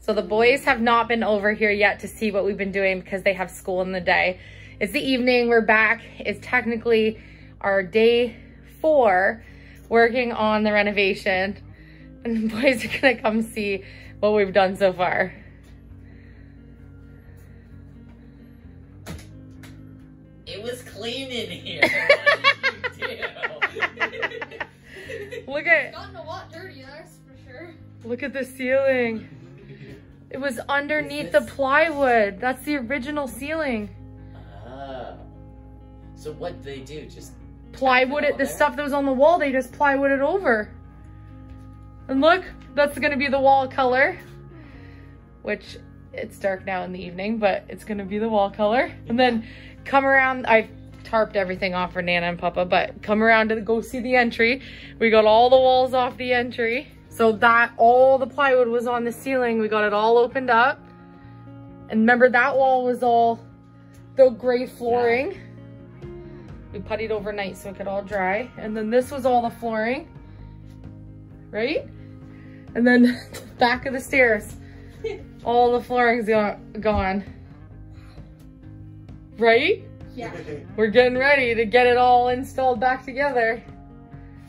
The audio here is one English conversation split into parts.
So the boys have not been over here yet to see what we've been doing because they have school in the day. It's the evening, we're back. It's technically our day 4 working on the renovation. And the boys are gonna come see what we've done so far. It was clean in here. What did you do? Look at, It's gotten a lot dirty, that's for sure. look at the ceiling. It was underneath the plywood. That's the original ceiling. Oh. So what did they do? Just Plywood it, the there? stuff that was on the wall, they just plywood it over. And look, that's gonna be the wall color. Which, it's dark now in the evening, but it's gonna be the wall color. And then come around, I tarped everything off for Nana and Papa, but come around to go see the entry. We got all the walls off the entry. So that, all the plywood was on the ceiling. We got it all opened up. And remember that wall was all the gray flooring. Yeah. We puttied overnight so it could all dry. And then this was all the flooring, right? And then the back of the stairs, all the flooring's gone. Right? Yeah. We're getting ready to get it all installed back together.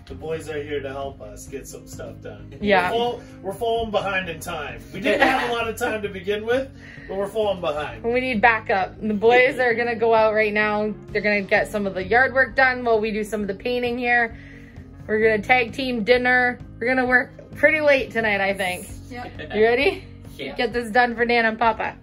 The boys are here to help us get some stuff done. Yeah. We're falling behind in time. We didn't have a lot of time to begin with, but we're falling behind. We need backup. And the boys are gonna go out right now. They're gonna get some of the yard work done while we do some of the painting here. We're gonna tag team dinner. We're gonna work pretty late tonight, I think. Yep. You ready? Yeah. Get this done for Nana and Papa.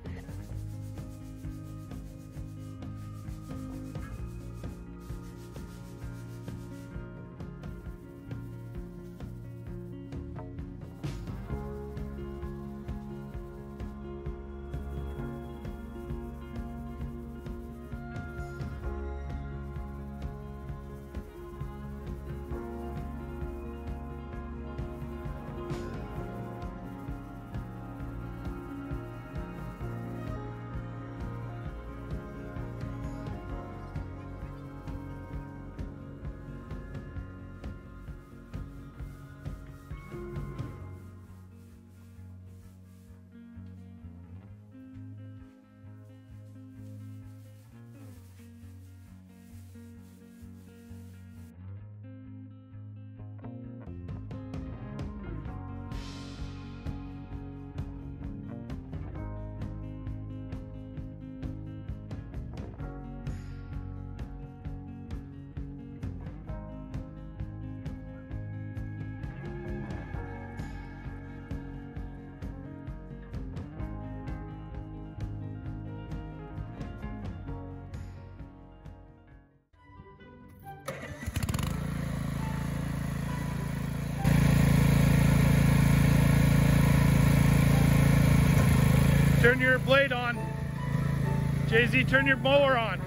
Turn your blade on. Jay-Z, turn your mower on.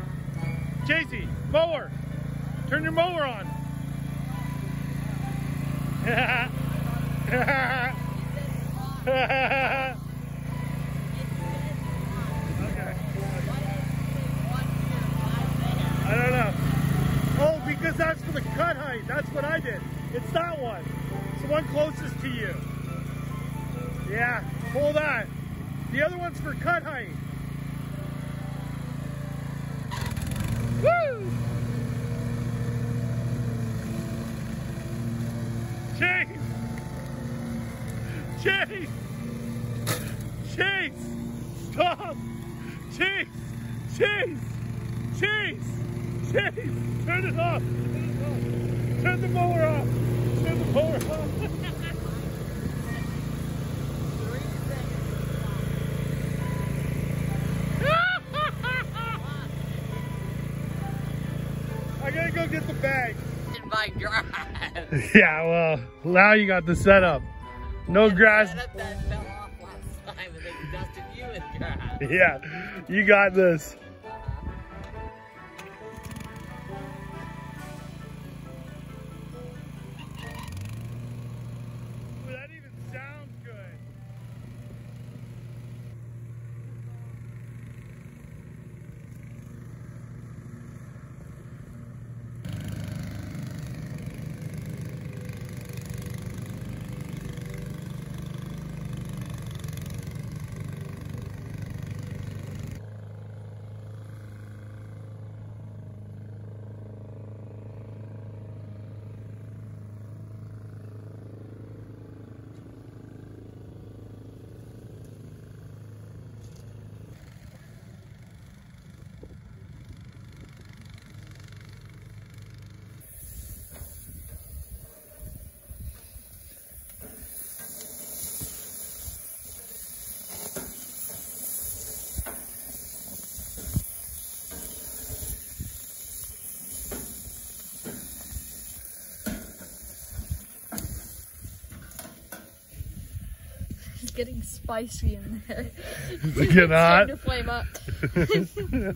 Jay-Z, mower. Turn your mower on. Okay. I don't know. Oh, because that's for the cut height. That's what I did. It's that one. It's the one closest to you. Yeah, pull that. The other one's for cut height. Woo! Chase! Chase! Chase! Stop! Chase! Chase! Chase! Chase! Turn it off! Turn the mower off! Turn the mower off! I gotta go get the bag. In my grass. Yeah, well, now you got the setup. No grass. That fell off last time and they dusted you in grass. Yeah, you got this. That even sounds good. getting spicy in there. Is it getting hot? It's starting to flame up.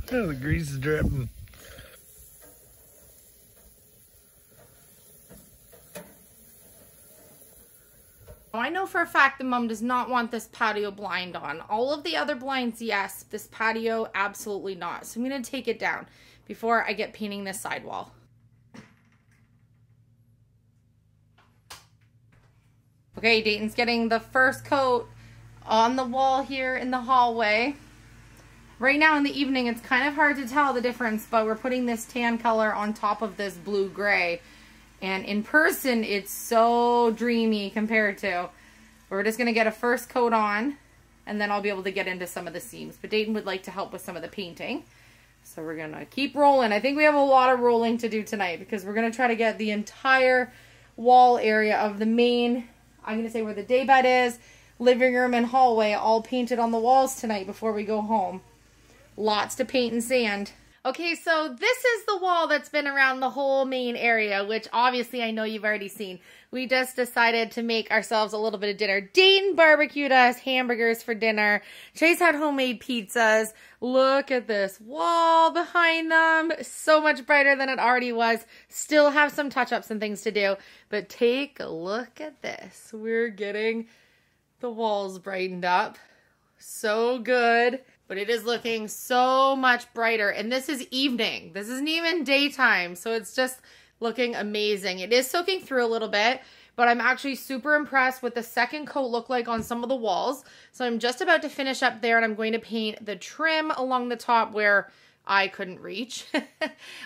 The grease is dripping. I know for a fact that Mom does not want this patio blind on. All of the other blinds, yes. This patio, absolutely not. So I'm going to take it down before I get painting this sidewall. Okay, Dayton's getting the first coat on the wall here in the hallway. Right now in the evening, it's kind of hard to tell the difference, but we're putting this tan color on top of this blue-gray. And in person, it's so dreamy compared to. We're just going to get a first coat on, and then I'll be able to get into some of the seams. But Dayton would like to help with some of the painting. So we're going to keep rolling. I think we have a lot of rolling to do tonight because we're going to try to get the entire wall area of the main, I'm going to say where the daybed is, living room and hallway all painted on the walls tonight before we go home. Lots to paint and sand. Okay, so this is the wall that's been around the whole main area, which obviously I know you've already seen. We just decided to make ourselves a little bit of dinner. Dayton barbecued us hamburgers for dinner. Chase had homemade pizzas. Look at this wall behind them. So much brighter than it already was. Still have some touch-ups and things to do, but take a look at this. We're getting the walls brightened up. So good. But it is looking so much brighter. And this is evening. This isn't even daytime. So it's just looking amazing. It is soaking through a little bit, but I'm actually super impressed with the second coat look like on some of the walls. So I'm just about to finish up there, and I'm going to paint the trim along the top where I couldn't reach.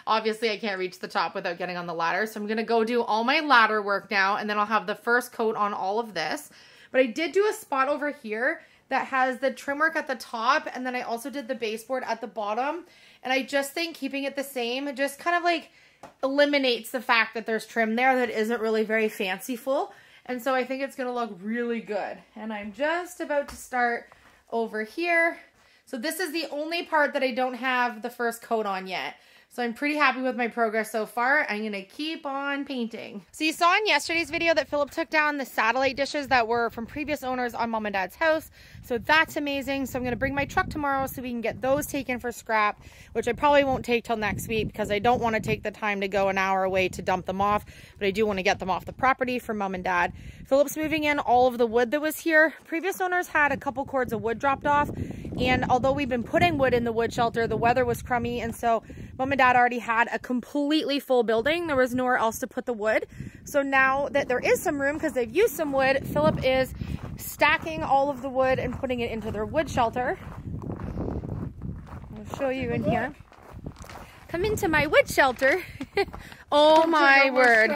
Obviously, I can't reach the top without getting on the ladder. So I'm going to go do all my ladder work now, and then I'll have the first coat on all of this. But I did do a spot over here that has the trim work at the top, and then I also did the baseboard at the bottom. And I just think keeping it the same just kind of like eliminates the fact that there's trim there that isn't really very fanciful. And so I think it's going to look really good. And I'm just about to start over here. So this is the only part that I don't have the first coat on yet. So I'm pretty happy with my progress so far. I'm going to keep on painting. So you saw in yesterday's video that Philip took down the satellite dishes that were from previous owners on Mom and Dad's house. So that's amazing. So I'm going to bring my truck tomorrow so we can get those taken for scrap, which I probably won't take till next week because I don't want to take the time to go an hour away to dump them off, but I do want to get them off the property for Mom and Dad. Philip's moving in all of the wood that was here. Previous owners had a couple cords of wood dropped off, and although we've been putting wood in the wood shelter, the weather was crummy, and so Mom and Dad already had a completely full building. There was nowhere else to put the wood. So now that there is some room because they've used some wood, Philip is stacking all of the wood and putting it into their wood shelter. I'll show you in here. Come into my wood shelter. Oh my word.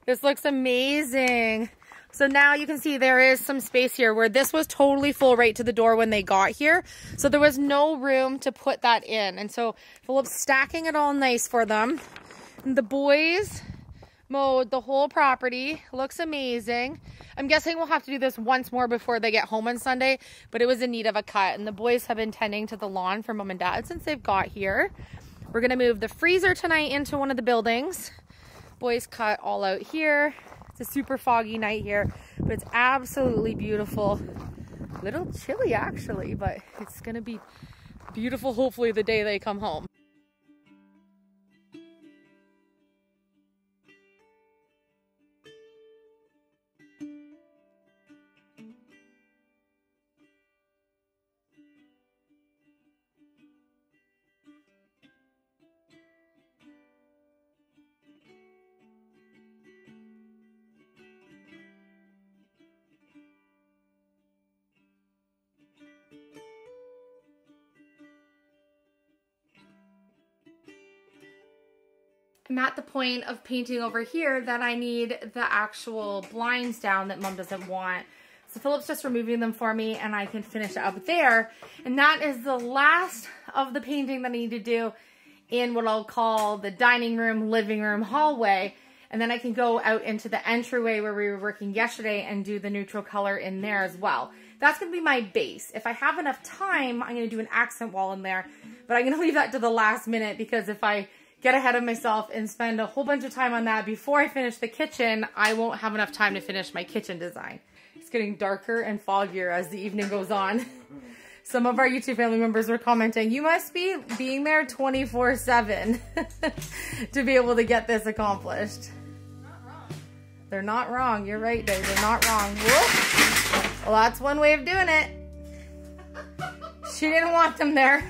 This looks amazing. So now you can see there is some space here where this was totally full right to the door when they got here. So there was no room to put that in. And so Philip's stacking it all nice for them. And the boys mowed the whole property. Looks amazing. I'm guessing we'll have to do this once more before they get home on Sunday, but it was in need of a cut. And the boys have been tending to the lawn for Mom and Dad since they've got here. We're going to move the freezer tonight into one of the buildings. Boys cut all out here. It's a super foggy night here, but it's absolutely beautiful. A little chilly actually, but it's gonna be beautiful hopefully the day they come home. I'm at the point of painting over here that I need the actual blinds down that Mom doesn't want. So Philip's just removing them for me and I can finish it up there. And that is the last of the painting that I need to do in what I'll call the dining room, living room, hallway. And then I can go out into the entryway where we were working yesterday and do the neutral color in there as well. That's going to be my base. If I have enough time, I'm going to do an accent wall in there. But I'm going to leave that to the last minute because if I get ahead of myself and spend a whole bunch of time on that before I finish the kitchen, I won't have enough time to finish my kitchen design. It's getting darker and foggier as the evening goes on. Some of our YouTube family members were commenting, you must be being there 24/7 to be able to get this accomplished. Not wrong. They're not wrong. You're right, Dave. They're not wrong. Whoop. Well, that's one way of doing it. She didn't want them there.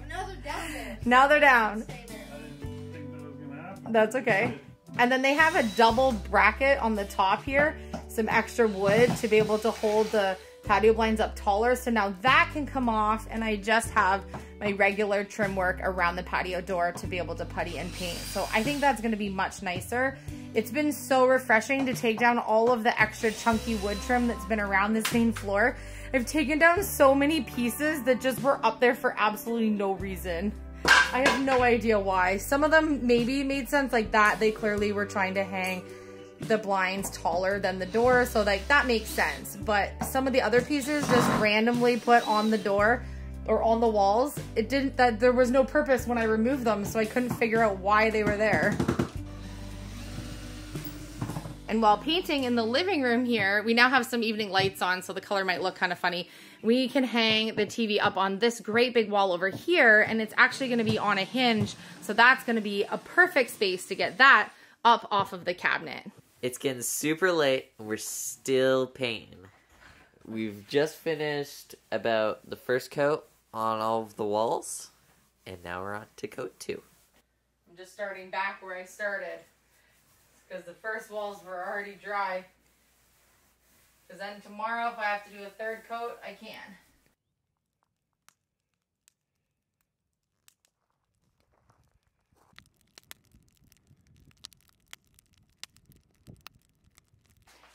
Now they're down there. Now they're down. Stay there. I didn't think that was gonna happen. That's okay. And then they have a double bracket on the top here. Some extra wood to be able to hold the patio blinds up taller. So now that can come off, and I just have my regular trim work around the patio door to be able to putty and paint. So I think that's gonna be much nicer. It's been so refreshing to take down all of the extra chunky wood trim that's been around this main floor. I've taken down so many pieces that just were up there for absolutely no reason. I have no idea why. Some of them maybe made sense, like that. They clearly were trying to hang the blinds taller than the door, so like that makes sense. But some of the other pieces just randomly put on the door or on the walls. It didn't, that there was no purpose when I removed them, so I couldn't figure out why they were there. And while painting in the living room here, we now have some evening lights on, so the color might look kind of funny. We can hang the TV up on this great big wall over here, and it's actually going to be on a hinge, so that's going to be a perfect space to get that up off of the cabinet. It's getting super late and we're still painting. We've just finished about the first coat on all of the walls, and now we're on to coat 2. I'm just starting back where I started, because the first walls were already dry. Because then tomorrow, if I have to do a third coat, I can.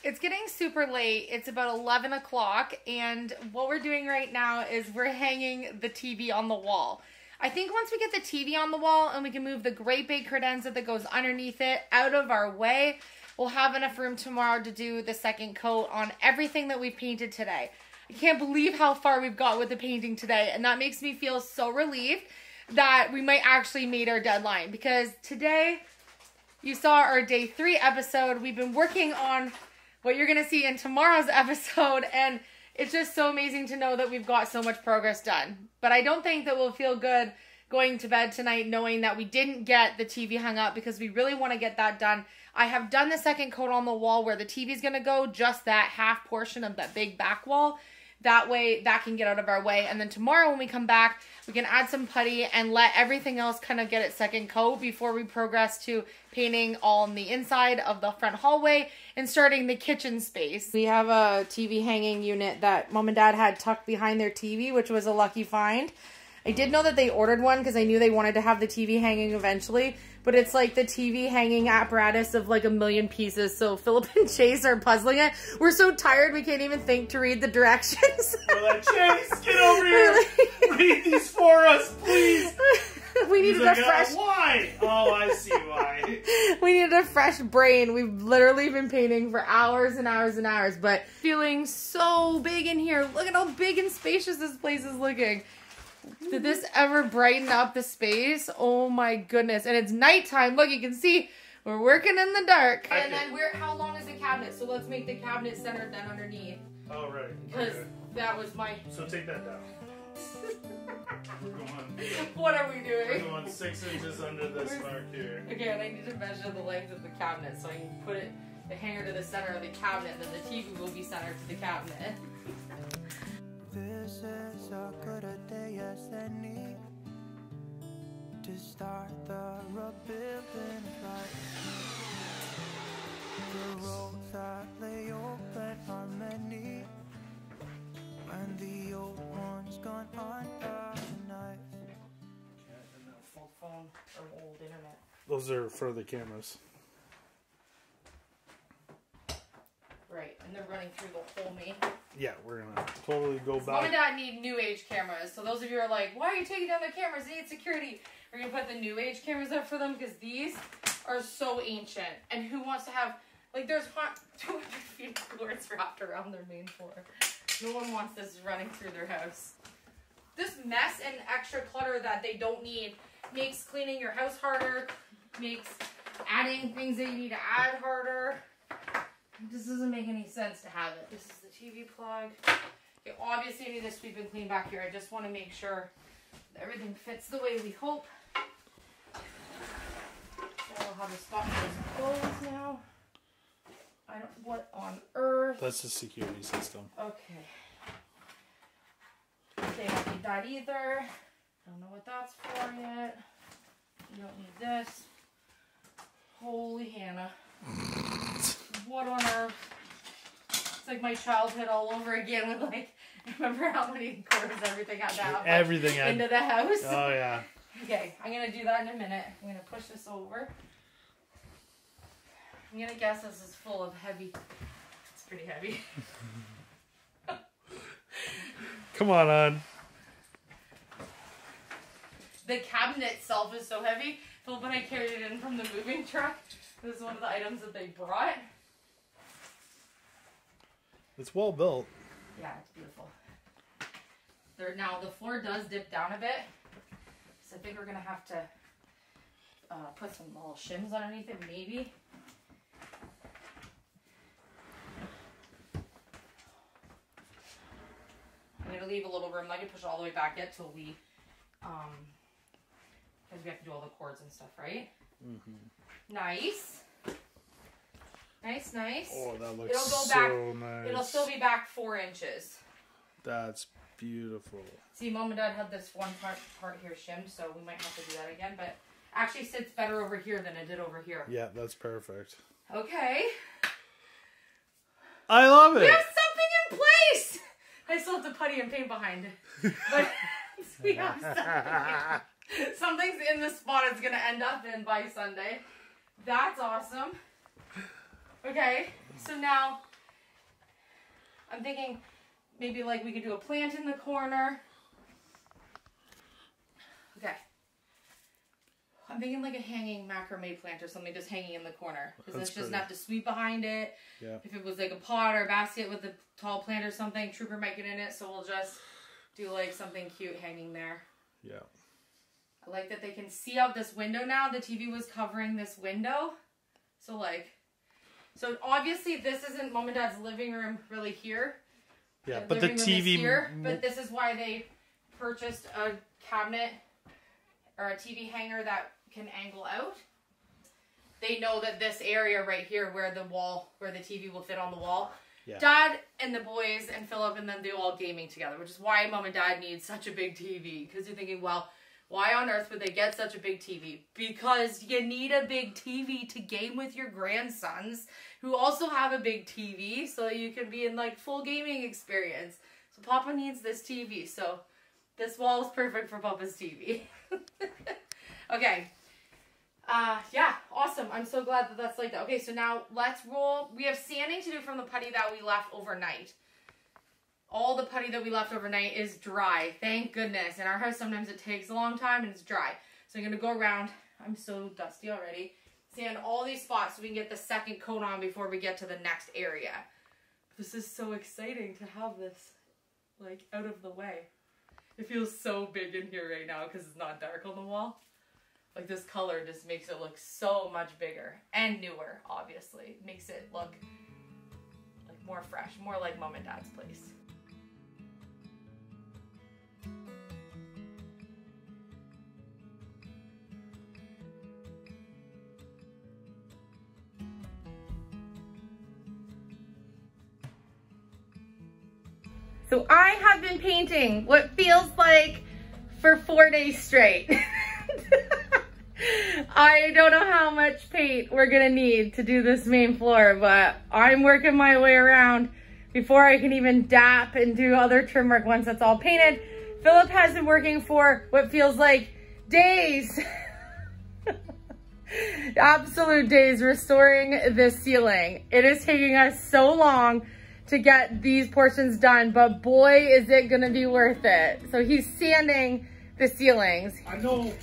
It's getting super late. It's about 11 o'clock, and what we're doing right now is we're hanging the TV on the wall. I think once we get the TV on the wall and we can move the great big credenza that goes underneath it out of our way, we'll have enough room tomorrow to do the second coat on everything that we've painted today. I can't believe how far we've got with the painting today, and that makes me feel so relieved that we might actually meet our deadline, because today you saw our day 3 episode. We've been working on what you're going to see in tomorrow's episode, and it's just so amazing to know that we've got so much progress done. But I don't think that we'll feel good going to bed tonight knowing that we didn't get the TV hung up, because we really want to get that done. I have done the second coat on the wall where the TV is going to go, just that half portion of that big back wall. That way that can get out of our way. And then tomorrow when we come back, we can add some putty and let everything else kind of get its second coat before we progress to painting all on the inside of the front hallway and starting the kitchen space. We have a TV hanging unit that Mom and Dad had tucked behind their TV, which was a lucky find. I did know that they ordered one because I knew they wanted to have the TV hanging eventually, but it's like the TV hanging apparatus of like a million pieces, so Philip and Chase are puzzling it. We're so tired we can't even think to read the directions. We're like, Chase, get over here! Read these for us, please! We needed a fresh... Why? Oh, I see why. We needed a fresh brain. We've literally been painting for hours and hours and hours, but feeling so big in here. Look at how big and spacious this place is looking. Did this ever brighten up the space? Oh my goodness. And it's nighttime. Look, you can see we're working in the dark. And then how long is the cabinet? So let's make the cabinet centered then underneath. Oh, right. Because that was my... So take that down. We're going, What are we we're doing? going 6 inches under this mark here. Okay, and I need to measure the length of the cabinet so I can put it, the hanger to the center of the cabinet, and then the TV will be centered to the cabinet. This is as good a day as any to start the rebuilding of life. The roads that lay open are many, when the old one's gone under the knife. Old phone or old internet. Those are for the cameras. Right, and they're running through the whole main. Yeah, we're gonna totally go Mom and back. Dad need new age cameras. So those of you who are like, why are you taking down their cameras? They need security. We're gonna put the new age cameras up for them because these are so ancient. And who wants to have, like, there's 200 feet of cords wrapped around their main floor. No one wants this running through their house. This mess and extra clutter that they don't need makes cleaning your house harder, makes adding things that you need to add harder. This doesn't make any sense to have it. This is the TV plug. Okay, obviously I need to sweep and clean back here. I just want to make sure that everything fits the way we hope. I'll have a spot for those clothes now. What on earth? That's the security system. Okay. They don't need that either. Don't know what that's for yet. You don't need this. Holy Hannah. What on earth? It's like my childhood all over again with like, remember how many cords everything had to have Everything had into the house? Oh yeah. Okay, I'm going to do that in a minute. I'm going to push this over. I'm going to guess this is full of heavy. It's pretty heavy. Come on. The cabinet itself is so heavy. Philip and I carried it in from the moving truck. This is one of the items that they brought. It's well built. Yeah, it's beautiful. Now the floor does dip down a bit. So I think we're going to have to put some little shims underneath it, maybe. I'm going to leave a little room. I can push it all the way back yet till we, because we have to do all the cords and stuff, right? Mm-hmm. Nice. Nice. Oh, that looks It'll go so back, nice. It'll still be back 4 inches. That's beautiful. See, Mom and Dad had this one part here shimmed, so we might have to do that again, but actually sits better over here than it did over here. Yeah, that's perfect. Okay. I love it. We have something in place! I still have to putty and paint behind it. But we have something. Something's in the spot it's going to end up in by Sunday. That's awesome. Okay, so now I'm thinking maybe like we could do a plant in the corner. Okay. I'm thinking like a hanging macrame plant or something just hanging in the corner. Because it's just enough to sweep behind it. Yeah. If it was like a pot or a basket with a tall plant or something, Trooper might get in it. So we'll just do like something cute hanging there. Yeah. I like that they can see out this window now. The TV was covering this window. So so obviously this isn't Mom and Dad's living room really here. Yeah, but the TV... here, but this is why they purchased a cabinet or a TV hanger that can angle out. They know that this area right here where the TV will fit on the wall. Yeah. Dad and the boys and Philip and them do all gaming together, which is why Mom and Dad need such a big TV. Because you're thinking, well, why on earth would they get such a big TV? Because you need a big TV to game with your grandsons who also have a big TV so that you can be in like full gaming experience. So Papa needs this TV. So this wall is perfect for Papa's TV. Okay. Yeah, awesome. I'm so glad that that's like that. Okay, so now let's roll. We have sanding to do from the putty that we left overnight. All the putty that we left overnight is dry. Thank goodness. In our house, sometimes it takes a long time and it's dry. So I'm going to go around. I'm so dusty already. Sand all these spots so we can get the second coat on before we get to the next area. This is so exciting to have this, like, out of the way. It feels so big in here right now because it's not dark on the wall. Like, this color just makes it look so much bigger. And newer, obviously. It makes it look, like, more fresh. More like Mom and Dad's place. So I have been painting what feels like for 4 days straight. I don't know how much paint we're gonna need to do this main floor, but I'm working my way around before I can even dap and do other trim work once it's all painted. Philip has been working for what feels like days. Absolute days restoring this ceiling. It is taking us so long to get these portions done, but boy, is it gonna be worth it. So he's sanding the ceilings. I know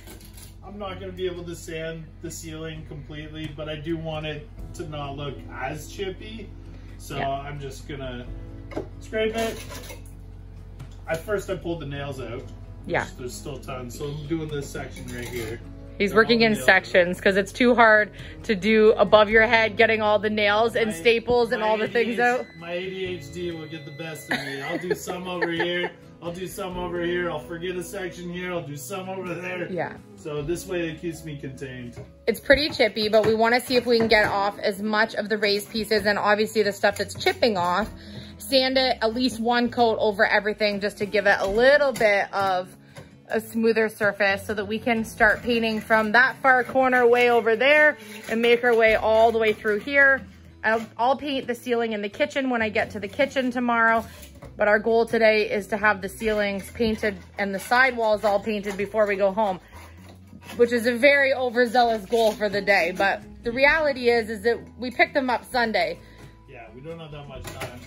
I'm not gonna be able to sand the ceiling completely, but I do want it to not look as chippy. So yeah. I'm just gonna scrape it. At first I pulled the nails out. Yeah. There's still tons, so I'm doing this section right here. He's working in sections because it's too hard to do above your head, getting all the nails and staples and all the things out. My ADHD will get the best of me. I'll do some over here. I'll do some over here. I'll forget a section here. I'll do some over there. Yeah. So this way it keeps me contained. It's pretty chippy, but we want to see if we can get off as much of the raised pieces and obviously the stuff that's chipping off. Sand it at least one coat over everything just to give it a little bit of a smoother surface so that we can start painting from that far corner way over there and make our way all the way through here. I'll paint the ceiling in the kitchen when I get to the kitchen tomorrow, but our goal today is to have the ceilings painted and the side walls all painted before we go home, which is a very overzealous goal for the day. But the reality is that we picked them up Sunday. Yeah, we don't have that much time,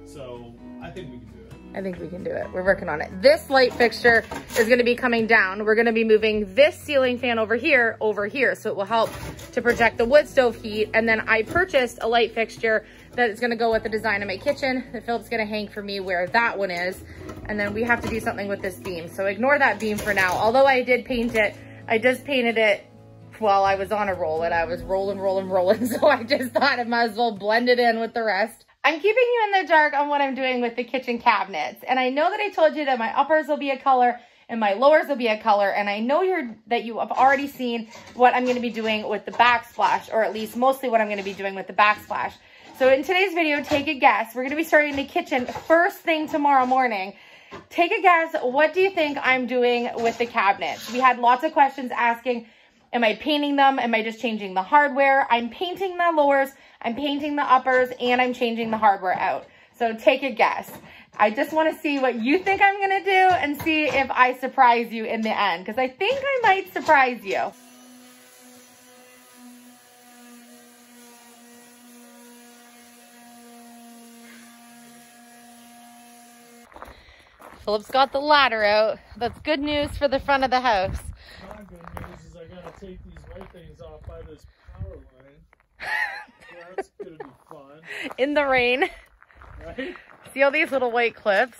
so I think we can do it. I think we can do it. We're working on it. This light fixture is going to be coming down. We're going to be moving this ceiling fan over here, so it will help to project the wood stove heat. And then I purchased a light fixture that is going to go with the design of my kitchen that Philip's going to hang for me where that one is. And then we have to do something with this beam. So ignore that beam for now. Although I did paint it, I just painted it while I was on a roll and I was rolling. So I just thought I might as well blend it in with the rest. I'm keeping you in the dark on what I'm doing with the kitchen cabinets. And I know that I told you that my uppers will be a color and my lowers will be a color. And I know that you have already seen what I'm going to be doing with the backsplash, or at least mostly what I'm going to be doing with the backsplash. So in today's video, take a guess. We're going to be starting the kitchen first thing tomorrow morning. Take a guess. What do you think I'm doing with the cabinets? We had lots of questions asking, am I painting them? Am I just changing the hardware? I'm painting the lowers, I'm painting the uppers, and I'm changing the hardware out. So take a guess. I just want to see what you think I'm going to do and see if I surprise you in the end, because I think I might surprise you. Philip's got the ladder out. That's good news for the front of the house. Not good news is I gotta take these white things off by this power line. That's gonna be fun. In the rain. Right? See all these little white clips?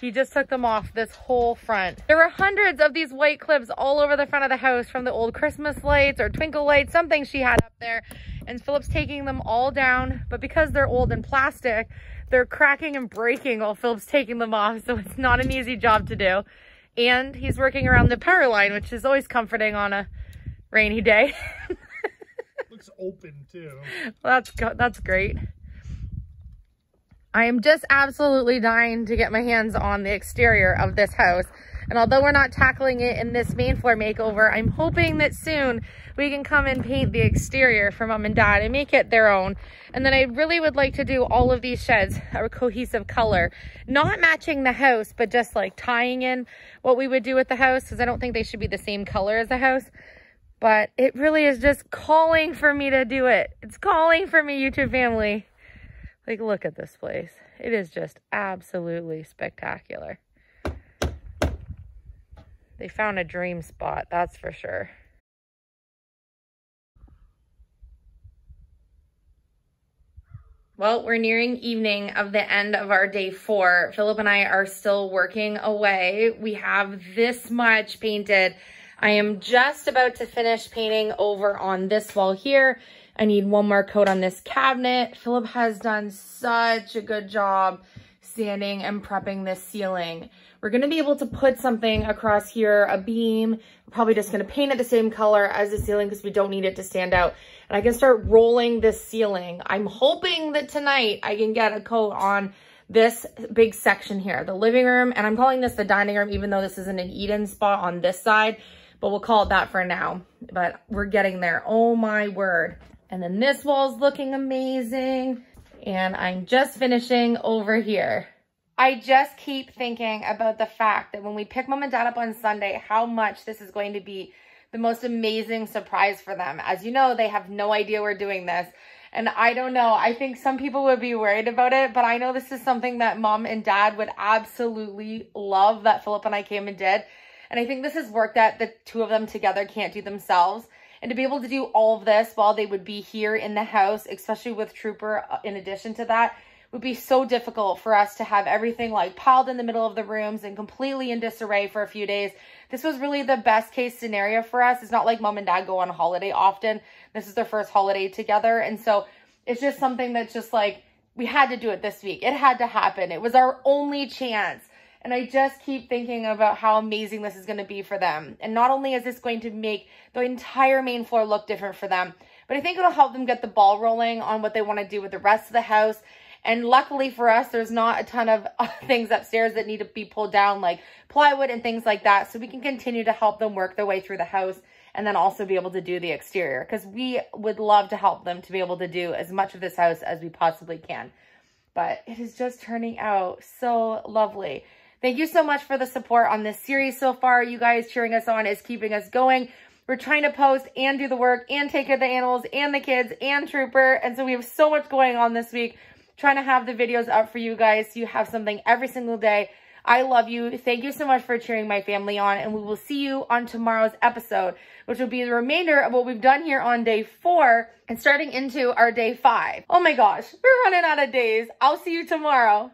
He just took them off this whole front. There were hundreds of these white clips all over the front of the house from the old Christmas lights or twinkle lights, something she had up there. And Philip's taking them all down, but because they're old and plastic, they're cracking and breaking while Philip's taking them off, so it's not an easy job to do. And he's working around the power line, which is always comforting on a rainy day. Looks open too. Well, that's great. I am just absolutely dying to get my hands on the exterior of this house. And although we're not tackling it in this main floor makeover, I'm hoping that soon we can come and paint the exterior for Mom and Dad and make it their own. And then I really would like to do all of these sheds a cohesive color, not matching the house, but just like tying in what we would do with the house, because I don't think they should be the same color as the house. But it really is just calling for me to do it. It's calling for me, YouTube family. Like, look at this place. It is just absolutely spectacular. They found a dream spot, that's for sure. Well, we're nearing evening of the end of our day 4. Philip and I are still working away. We have this much painted. I am just about to finish painting over on this wall here. I need one more coat on this cabinet. Philip has done such a good job sanding and prepping this ceiling. We're going to be able to put something across here, a beam. We're probably just going to paint it the same color as the ceiling because we don't need it to stand out. And I can start rolling this ceiling. I'm hoping that tonight I can get a coat on this big section here, the living room. And I'm calling this the dining room, even though this isn't an eat-in spot on this side. But we'll call it that for now. But we're getting there. Oh my word. And then this wall's looking amazing. And I'm just finishing over here. I just keep thinking about the fact that when we pick Mom and Dad up on Sunday, how much this is going to be the most amazing surprise for them. As you know, they have no idea we're doing this. And I don't know, I think some people would be worried about it, but I know this is something that Mom and Dad would absolutely love that Philip and I came and did. And I think this is work that the two of them together can't do themselves. And to be able to do all of this while they would be here in the house, especially with Trooper in addition to that, would be so difficult for us to have everything like piled in the middle of the rooms and completely in disarray for a few days. This was really the best case scenario for us. It's not like mom and dad go on holiday often. This is their first holiday together. And so it's just something that's just like, we had to do it this week. It had to happen. It was our only chance. And I just keep thinking about how amazing this is going to be for them. And not only is this going to make the entire main floor look different for them, but I think it'll help them get the ball rolling on what they want to do with the rest of the house. And luckily for us, there's not a ton of things upstairs that need to be pulled down, like plywood and things like that. So we can continue to help them work their way through the house and then also be able to do the exterior, because we would love to help them to be able to do as much of this house as we possibly can. But it is just turning out so lovely. Thank you so much for the support on this series so far. You guys cheering us on is keeping us going. We're trying to post and do the work and take care of the animals and the kids and Trooper. And so we have so much going on this week, trying to have the videos up for you guys so you have something every single day. I love you. Thank you so much for cheering my family on. And we will see you on tomorrow's episode, which will be the remainder of what we've done here on day 4 and starting into our day 5. Oh my gosh, we're running out of days. I'll see you tomorrow.